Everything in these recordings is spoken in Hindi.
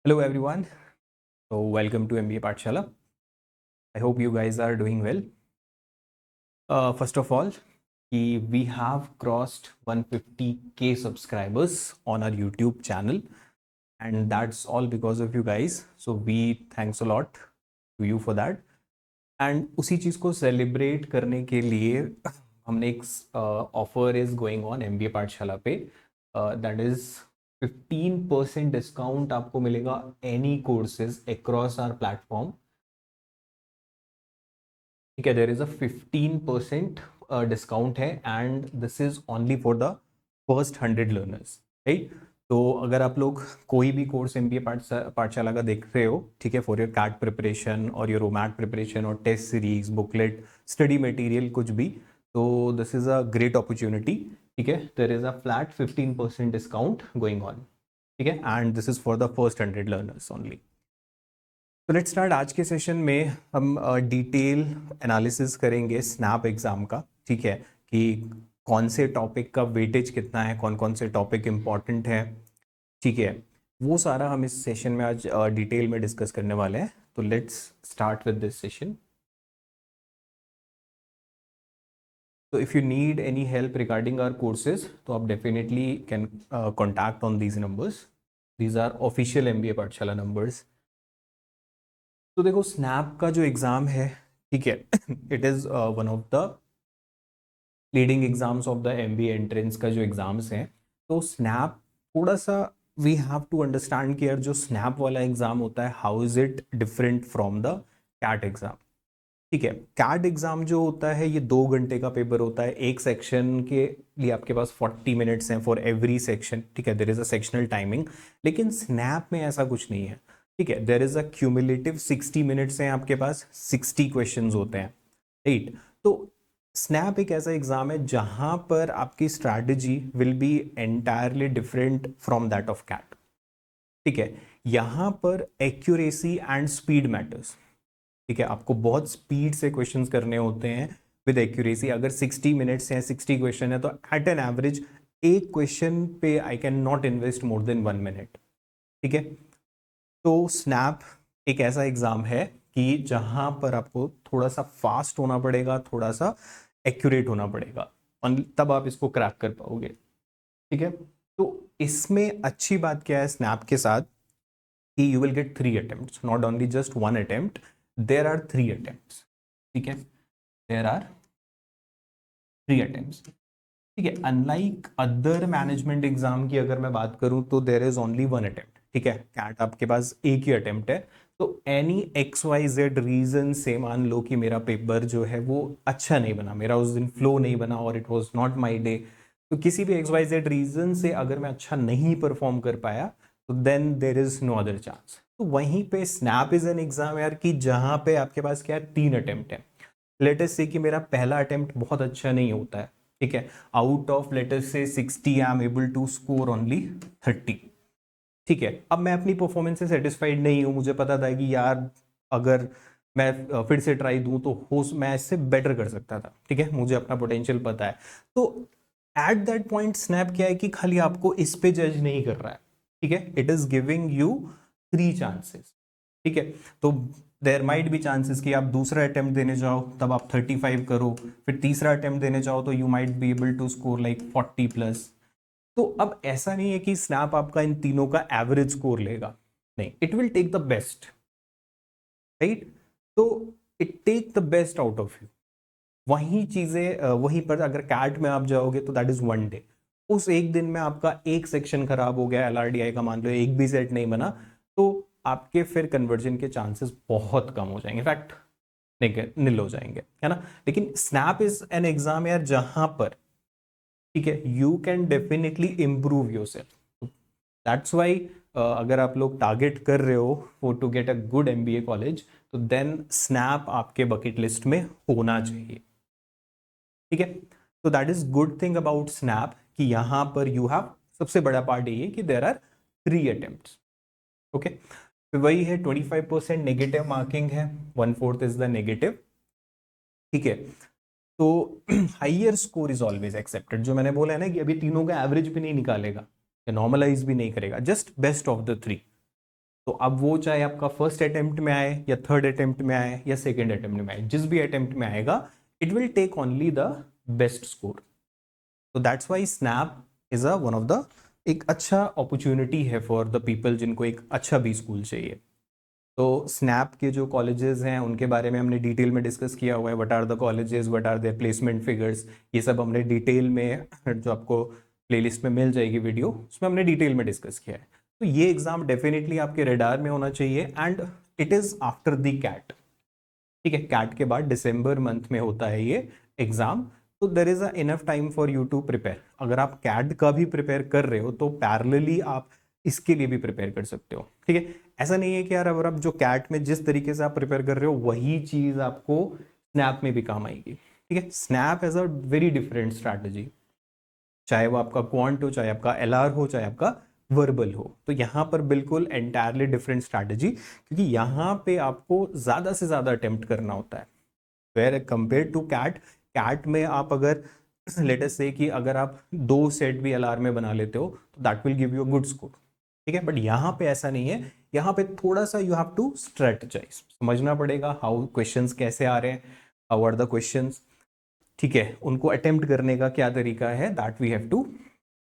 Hello everyone. So welcome to MBA Pathshala. I hope you guys are doing well. First of all, we have crossed 150k subscribers on our YouTube channel, and that's all because of you guys. So we thanks a lot to you for that. And उसी चीज़ को सेलिब्रेट करने के लिए हमने एक offer is going on MBA Pathshala पे, दैट इज 15% डिस्काउंट आपको मिलेगा any courses across our platform. ठीक है, देयर इज अ 15% डिस्काउंट है and this is only for the first 100 learners, right. तो अगर आप लोग कोई भी कोर्स MBA पाठशाला का देख रहे हो, ठीक है, फॉर योर कैट प्रिपरेशन और योर ओमैट प्रिपरेशन और test series, booklet, study material, कुछ भी, तो this is a great opportunity. ठीक है, there is a flat 15% discount going on. ठीक है, and this is for the first 100 learners only. तो लेट्स स्टार्ट. आज के सेशन में हम डिटेल एनालिसिस करेंगे स्नैप एग्जाम का. ठीक है, कि कौन से टॉपिक का वेटेज कितना है, कौन कौन से टॉपिक इम्पॉर्टेंट है. ठीक है, वो सारा हम इस सेशन में आज डिटेल में डिस्कस करने वाले हैं. तो let's start with this session. तो if you need any help regarding our courses तो आप definitely can contact on these numbers. These are official MBA Pathshala numbers. तो देखो, स्नैप का जो एग्ज़ाम है, ठीक है, it is one of the leading exams of the MBA entrance का जो एग्ज़ाम्स हैं. तो स्नैप थोड़ा सा वी हैव टू अंडरस्टैंड कि यार जो स्नैप वाला एग्ज़ाम होता है, how is it different from the CAT exam. ठीक है, कैट एग्ज़ाम जो होता है ये 2 घंटे का पेपर होता है. एक सेक्शन के लिए आपके पास 40 मिनट्स हैं फॉर एवरी सेक्शन. ठीक है, there is a sectional timing. लेकिन स्नैप में ऐसा कुछ नहीं है. ठीक है, there is a cumulative 60 minutes हैं आपके पास, 60 क्वेश्चंस होते हैं, राइट. तो स्नैप एक ऐसा एग्जाम है जहां पर आपकी strategy will be entirely different from that of CAT. ठीक है, यहां पर एक्यूरेसी एंड स्पीड मैटर्स. ठीक है, आपको बहुत स्पीड से क्वेश्चंस करने होते हैं विद एक्यूरेसी. अगर 60 मिनट्स हैं, 60 क्वेश्चन है, तो एट एन एवरेज एक क्वेश्चन पे I can not invest more than 1 minute. ठीक है, तो स्नैप एक ऐसा एग्जाम है कि जहां पर आपको थोड़ा सा फास्ट होना पड़ेगा, थोड़ा सा एक्यूरेट होना पड़ेगा, और तब आप इसको क्रैक कर पाओगे. ठीक है, तो इसमें अच्छी बात क्या है स्नैप के साथ कि you will get 3 attempts, not only just 1 attempt, there are 3 attempts. ठीक है, देर आर 3 अटेम्प्ट्स. ठीक है, अनलाइक अदर मैनेजमेंट एग्जाम की अगर मैं बात करूं तो देर इज ओनली 1 अटेम्प्ट. ठीक है, कैट आपके पास एक ही अटेम्प्ट है. तो एनी XYZ रीजन से मान लो कि मेरा पेपर जो है वो अच्छा नहीं बना, मेरा उस दिन फ्लो नहीं बना, और it was not my day. तो किसी भी XYZ रीजन से अगर मैं अच्छा नहीं परफॉर्म कर पाया, तो then there is no other chance. तो वहीं पे स्नैप इज एन एग्जाम यार कि जहां पे आपके पास क्या है, 3 अटेम्प्ट है. लेटेस्ट से कि मेरा पहला अटेम्प्ट बहुत अच्छा नहीं होता है. ठीक है, आउट ऑफ लेटेस्ट से 60 I am able to score only 30. ठीक है, अब मैं अपनी परफॉर्मेंस से सेटिस्फाइड नहीं हूं. मुझे पता था कि यार अगर मैं फिर से ट्राई दूं तो हो मैं इससे बेटर कर सकता था. ठीक है, मुझे अपना पोटेंशियल पता है. तो एट दैट पॉइंट स्नैप क्या है कि खाली आपको इस पे जज नहीं कर रहा है. ठीक है, it is giving you 3 chances. ठीक है, तो देयर माइट बी चांसेस कि आप दूसरा अटेम्प्ट देने जाओ तब आप 35 करो, फिर तीसरा अटेम्प्ट देने जाओ तो you might be able to score like 40+. तो अब ऐसा नहीं है कि स्नैप आपका इन तीनों का एवरेज स्कोर लेगा, नहीं, it will take the best, right. तो it take the best out of you. वही चीजें वहीं पर अगर कैट में आप जाओगे तो दैट इज 1 डे. उस एक दिन में आपका एक सेक्शन खराब हो गया, LRDI का मान लो एक भी सेट नहीं बना, तो आपके फिर कन्वर्जन के चांसेस बहुत कम हो जाएंगे, इनफैक्ट निल हो जाएंगे, है ना. लेकिन स्नैप इज एन एग्जाम यार जहां पर, ठीक है, you can definitely improve your सेल्फ. दैट्स वाई अगर आप लोग टारगेट कर रहे हो for to get a good MBA college, तो देन स्नैप आपके बकेट लिस्ट में होना चाहिए. ठीक है, तो that is good thing about SNAP कि यहां पर यू हैव सबसे बड़ा पार्ट ये कि देर आर 3 अटेम्प्ट्स. ओके, तो वही है, 25% नेगेटिव मार्किंग है, 1/4 इज द नेगेटिव. ठीक है, तो higher score is always accepted. जो मैंने बोला है ना कि अभी तीनों का एवरेज भी नहीं निकालेगा या नॉर्मलाइज भी नहीं करेगा, जस्ट बेस्ट ऑफ द 3. तो अब वो चाहे आपका फर्स्ट अटेम्प्ट में आए या थर्ड अटेम्प्ट में आए या सेकेंड अटेम्प्ट में आए, जिस भी अटेम्प्ट में आएगा it will take only the best score. तो that's why SNAP is a one of the एक अच्छा अपॉर्चुनिटी है फॉर द पीपल जिनको एक अच्छा बी स्कूल चाहिए। तो स्नैप के जो कॉलेजेस हैं उनके बारे में हमने डिटेल में डिस्कस किया हुआ है, what are the colleges, what are their placement figures, ये सब हमने डिटेल में जो आपको प्लेलिस्ट में मिल जाएगी वीडियो, उसमें हमने डिटेल में डिस्कस किया है। तो ये एग्जाम डेफिनेटली आपके रेडार में होना चाहिए and it is after the CAT. ठीक है, कैट के बाद दिसंबर मंथ में होता है ये एग्जाम। तो there is a enough time for you to prepare. अगर आप कैट का भी प्रिपेयर कर रहे हो तो पैरेलली आप इसके लिए भी प्रिपेयर कर सकते हो। ठीक है, ऐसा नहीं है कि यार अगर आप जो कैट में जिस तरीके से आप प्रिपेयर कर रहे हो वही चीज आपको स्नैप में भी काम आएगी। ठीक है, SNAP as a very different strategy, चाहे वो आपका क्वांट हो, चाहे आपका एलआर हो, चाहे आपका वर्बल हो। तो यहाँ पर बिल्कुल एंटायरली डिफरेंट स्ट्रैटेजी, क्योंकि यहाँ पे आपको ज़्यादा से ज़्यादा अटेम्प्ट करना होता है where compare to CAT. CAT में आप अगर लेट अस से कि अगर आप 2 सेट भी एलआर में बना लेते हो तो that will give you a good score. ठीक है, बट यहाँ पे ऐसा नहीं है, यहाँ पे थोड़ा सा यू हैव टू स्ट्रेटेजाइज, समझना पड़ेगा हाउ क्वेश्चंस कैसे आ रहे हैं, हाउ आर द क्वेश्चंस। ठीक है, उनको अटेम्प्ट करने का क्या तरीका है, दैट वी हैव टू,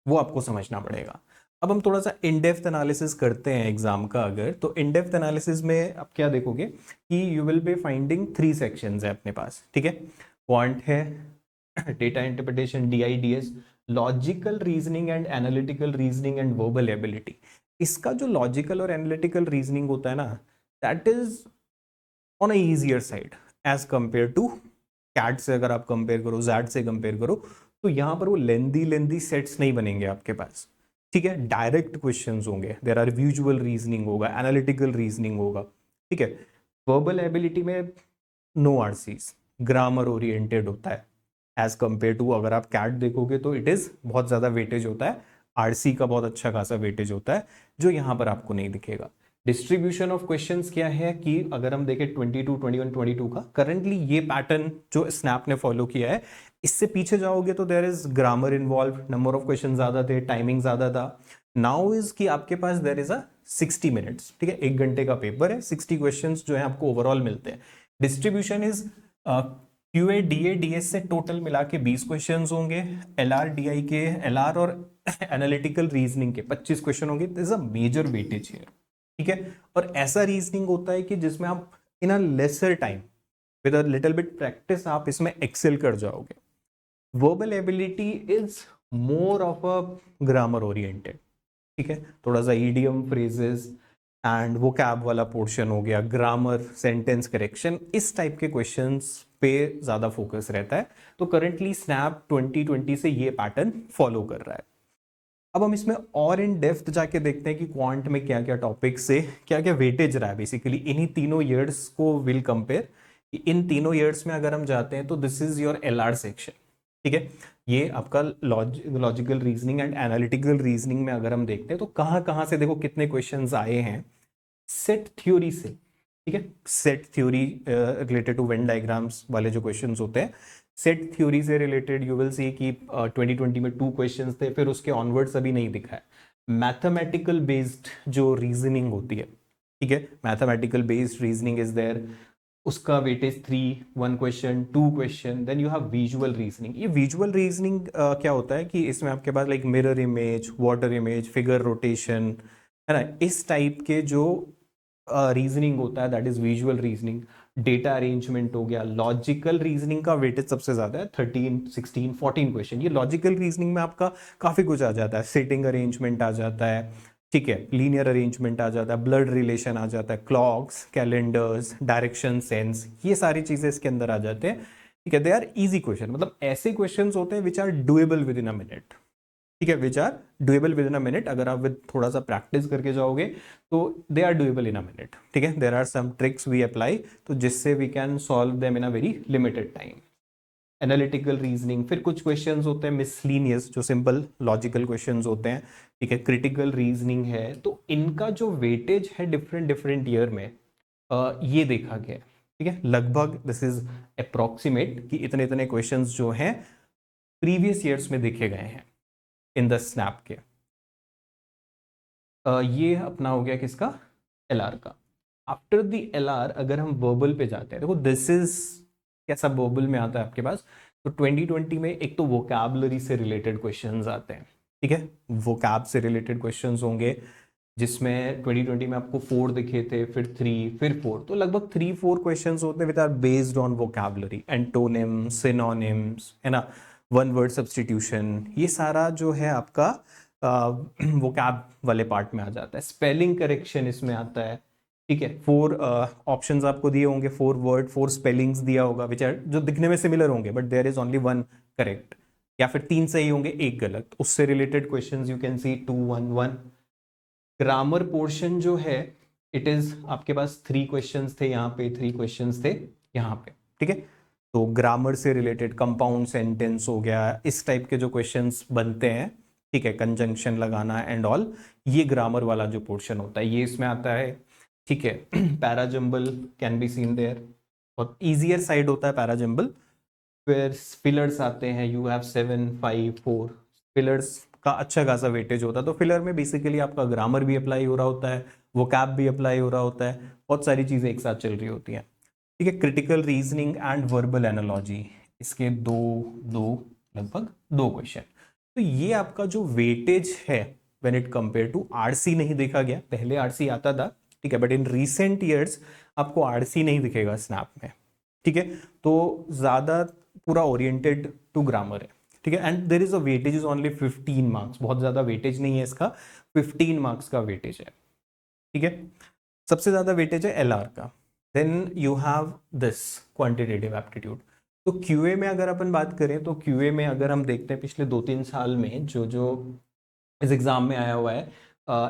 वो आपको समझना पड़ेगा। अब हम थोड़ा सा इन डेप्थ एनालिसिस करते हैं एग्जाम का। अगर तो इन डेप्थ एनालिसिस में आप क्या देखोगे कि you will be finding 3 sections है अपने पास। ठीक है, क्वांट है, data interpretation DIDS, logical reasoning and analytical reasoning and verbal ability. इसका जो लॉजिकल और एनालिटिकल रीजनिंग होता है ना, that is on a easier side as compare to CAT से। अगर आप कंपेयर करो, जैड से कंपेयर करो, तो यहाँ पर वो लेंदी सेट्स नहीं बनेंगे आपके पास। ठीक है, डायरेक्ट क्वेश्चंस होंगे, देर आर विजुअल रीजनिंग होगा, एनालिटिकल रीजनिंग होगा। ठीक है, वर्बल एबिलिटी में नो आरसीज, ग्रामर ओरिएंटेड होता है एज कंपेयर टू, अगर आप कैट देखोगे तो इट इज बहुत ज्यादा वेटेज होता है, आरसी का बहुत अच्छा खासा वेटेज होता है, जो यहाँ पर आपको नहीं दिखेगा। डिस्ट्रीब्यूशन ऑफ क्वेश्चंस क्या है कि अगर हम देखें 22, 21, 22 का करंटली ये पैटर्न जो स्नैप ने फॉलो किया है, इससे पीछे जाओगे तो there is grammar involve, number of question ज्यादा थे, टाइमिंग ज्यादा था। नाउ इज कि आपके पास देयर इज अ 60 मिनट्स। ठीक है, 1 घंटे का पेपर है, 60 क्वेश्चंस जो है आपको ओवरऑल मिलते हैं। Distribution is QA DA DS से टोटल मिला के 20 क्वेश्चन होंगे, LR DI के, LR और एनालिटिकल रीजनिंग के 25 क्वेश्चन होंगे। This is a major weightage here. ठीक है, और ऐसा रीजनिंग होता है कि जिसमें आप in a lesser time with a little bit practice आप इसमें एक्सेल कर जाओगे। Verbal ability is more of a grammar oriented. ठीक है, थोड़ा सा idiom phrases and vocab वाला पोर्शन हो गया, ग्रामर, सेंटेंस करेक्शन, इस टाइप के क्वेश्चंस पे ज्यादा फोकस रहता है। तो करंटली स्नैप 2020 से ये पैटर्न फॉलो कर रहा है। अब हम इसमें और इन डेप्थ जाके देखते हैं कि क्वांट में क्या क्या टॉपिक से क्या क्या वेटेज रहा है। बेसिकली इन्हीं तीनों ईयर्स को विल कंपेयर, इन तीनों ईयर्स में अगर हम जाते हैं तो this is your LR section. ठीक है, ये आपका logical reasoning and analytical reasoning में अगर हम देखते हैं तो कहाँ कहाँ से देखो कितने क्वेश्चंस आए हैं सेट थ्योरी से। ठीक है, set theory related to Venn diagrams वाले जो क्वेश्चंस होते हैं, सेट थ्योरी से रिलेटेड यू विल सी कि 2020 में 2 क्वेश्चंस थे, फिर उसके ऑनवर्ड्स अभी नहीं दिखा है। मैथमेटिकल बेस्ड जो रीजनिंग होती है, ठीक है, mathematical based reasoning is there, उसका weightage 3, 1 question, 2 question. Then you have visual reasoning. ये विजुअल रीजनिंग क्या होता है कि इसमें आपके पास like mirror image, water image, figure rotation, है ना, इस टाइप के जो रीजनिंग होता है that is visual reasoning. Data arrangement हो गया। लॉजिकल रीजनिंग का वेटेज सबसे ज्यादा है, 13, 16, 14 क्वेश्चन। ये लॉजिकल रीजनिंग में आपका काफी कुछ आ जाता है, सिटिंग अरेंजमेंट आ जाता है, ठीक है, लीनियर अरेंजमेंट आ जाता है, ब्लड रिलेशन आ जाता है, क्लॉक्स, कैलेंडर्स, डायरेक्शन सेंस, ये सारी चीजें इसके अंदर आ जाते हैं। ठीक है, दे आर इजी क्वेश्चन, मतलब ऐसे क्वेश्चंस होते हैं which are doable within a minute. ठीक है, which are doable within a minute. अगर आप विद थोड़ा सा प्रैक्टिस करके जाओगे तो they are doable in a minute. ठीक है, there are some tricks we apply तो जिससे we can solve them in a very limited time. Analytical reasoning, फिर कुछ क्वेश्चंस होते हैं मिसलीनियस जो सिंपल लॉजिकल क्वेश्चंस होते हैं। ठीक है, क्रिटिकल रीजनिंग है, तो इनका जो वेटेज है डिफरेंट डिफरेंट ईयर में ये देखा गया है। ठीक है, लगभग दिस इज अप्रोक्सीमेट कि इतने इतने क्वेश्चंस जो हैं प्रीवियस ईयर्स में देखे गए हैं इन द स्नैप के। ये अपना हो गया किसका, LR का। आफ्टर द LR अगर हम वर्बल पे जाते हैं, देखो दिस इज कैसा वर्बल में आता है आपके पास। तो 2020 में एक तो वोकैबुलरी से रिलेटेड क्वेश्चंस आते हैं, ठीक है, वोकैब से रिलेटेड क्वेश्चंस होंगे, जिसमें 2020 में आपको 4 दिखे थे, फिर 3, फिर 4, तो लगभग 3-4 क्वेश्चंस होते हैं which are based on vocabulary, antonym, synonyms, है ना, वन वर्ड सब्स्टिट्यूशन, ये सारा जो है आपका वोकैब वाले पार्ट में आ जाता है। स्पेलिंग करेक्शन इसमें आता है, ठीक है। 4 ऑप्शंस आपको दिए होंगे, 4 वर्ड, 4 स्पेलिंग्स दिया होगा विच आर, जो दिखने में सिमिलर होंगे but there is only 1 correct, या फिर 3 सही होंगे, 1 गलत। उससे related questions you can see 2, 1, 1। Grammar portion जो है इट इज आपके पास 3 क्वेश्चंस थे यहाँ पे, 3 क्वेश्चंस थे यहाँ पे, ठीक है। तो ग्रामर से रिलेटेड कंपाउंड सेंटेंस हो गया, इस टाइप के जो क्वेश्चंस बनते हैं, ठीक है, कंजंक्शन लगाना एंड ऑल, ये ग्रामर वाला जो पोर्शन होता है ये इसमें आता है, ठीक है। Parajumble can be seen there, बहुत ईजियर साइड होता है पैराजम्बल। फिर फिलर्स आते हैं, यू हैव 7, 5, 4, फिलर्स का अच्छा खासा वेटेज होता है। तो फिलर में बेसिकली आपका ग्रामर भी अप्लाई हो रहा होता है, वोकैब भी अप्लाई हो रहा होता है, बहुत सारी चीजें एक साथ चल रही होती हैं, ठीक है। Critical reasoning and verbal analogy, इसके लगभग 2 क्वेश्चन। तो ये आपका जो वेटेज है when it compare to RC नहीं देखा गया, पहले आरसी आता था, ठीक है, बट इन रिसेंट ईयर्स आपको आरसी नहीं दिखेगा स्नैप में, ठीक है। तो ज्यादा पूरा ओरिएंटेड टू ग्रामर है, ठीक है। And there is a weightage is only 15 marks, बहुत ज्यादा वेटेज नहीं है इसका, 15 मार्क्स का वेटेज है, ठीक है। सबसे ज्यादा वेटेज है एलआर का। Then you have this quantitative aptitude. तो क्यूए में अगर अपन बात करें, तो क्यूए में अगर हम देखते हैं पिछले 2-3 साल में जो जो इस एग्जाम में आया हुआ है,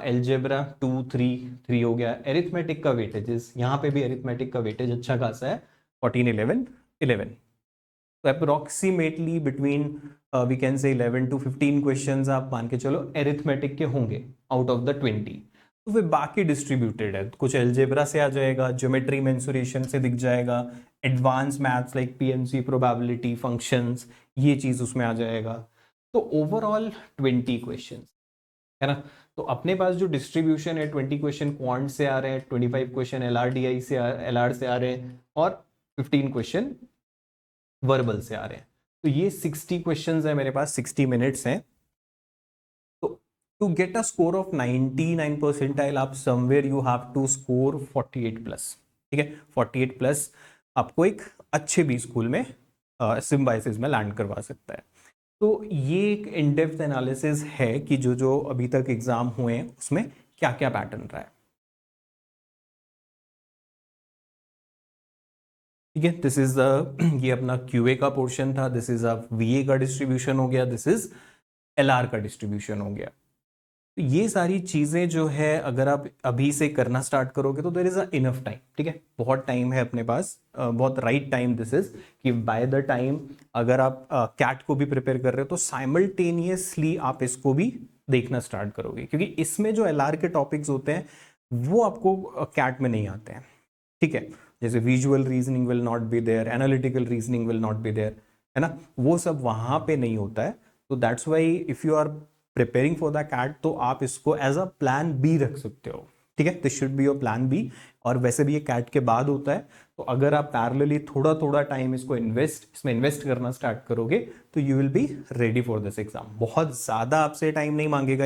एल्जेब्रा 2, 3 हो गया, एरिथमेटिक का वेटेजेस, यहाँ पे भी एरिथमेटिक का वेटेज अच्छा खासा है, 14, 11, 11। तो approximately between we can say 11 to 15 questions आप मान के चलो एरिथमेटिक के होंगे आउट ऑफ द 20। तो फिर बाकी डिस्ट्रीब्यूटेड है, कुछ एल्जेब्रा से आ जाएगा, ज्योमेट्री मेंसुरेशन से दिख जाएगा, advance maths like PMC, probability, functions, ये चीज उसमें आ जाएगा। तो ओवरऑल 20 क्वेश्चन है ना। तो अपने पास जो डिस्ट्रीब्यूशन है, 20 क्वेश्चन क्वांट से आ रहे हैं, 25 क्वेश्चन एलआरडीआई से, एलआर से आ रहे हैं, और 15 क्वेश्चन वर्बल से आ रहे हैं। तो ये 60 क्वेश्चंस है मेरे पास, 60 मिनट्स हैं। तो to get a score of 99 percentile आप somewhere you have to score 48 plus, ठीक है। 48 प्लस आपको एक अच्छे बी स्कूल में सिम्बाइसिस में लैंड करवा सकता है। तो ये एक इन डेप्थ एनालिसिस है कि जो जो अभी तक एग्जाम हुए हैं उसमें क्या क्या पैटर्न रहा है, ठीक है। दिस इज ये अपना क्यूए का पोर्शन था, दिस इज वीए का डिस्ट्रीब्यूशन हो गया, दिस इज एलआर का डिस्ट्रीब्यूशन हो गया। तो ये सारी चीजें जो है अगर आप अभी से करना स्टार्ट करोगे तो there is a enough time, ठीक है, बहुत टाइम है अपने पास, बहुत राइट टाइम दिस इज, कि बाय द टाइम अगर आप कैट को भी प्रिपेयर कर रहे हो तो साइमल्टेनियसली आप इसको भी देखना स्टार्ट करोगे, क्योंकि इसमें जो एलआर के टॉपिक्स होते हैं वो आपको कैट में नहीं आते हैं, ठीक है। जैसे visual reasoning will not be there, analytical reasoning will not be there, है ना, वो सब वहां पे नहीं होता है। तो that's why if you are preparing for the CAT तो आप इसको एज अ प्लान बी रख सकते हो, ठीक है, this should be your plan B. और वैसे भी ये कैट के बाद होता है, तो अगर आप पैरेलली थोड़ा थोड़ा टाइम इसको इसमें इन्वेस्ट करना स्टार्ट करोगे तो you will be ready for this exam. बहुत ज्यादा आपसे टाइम नहीं मांगेगा ये।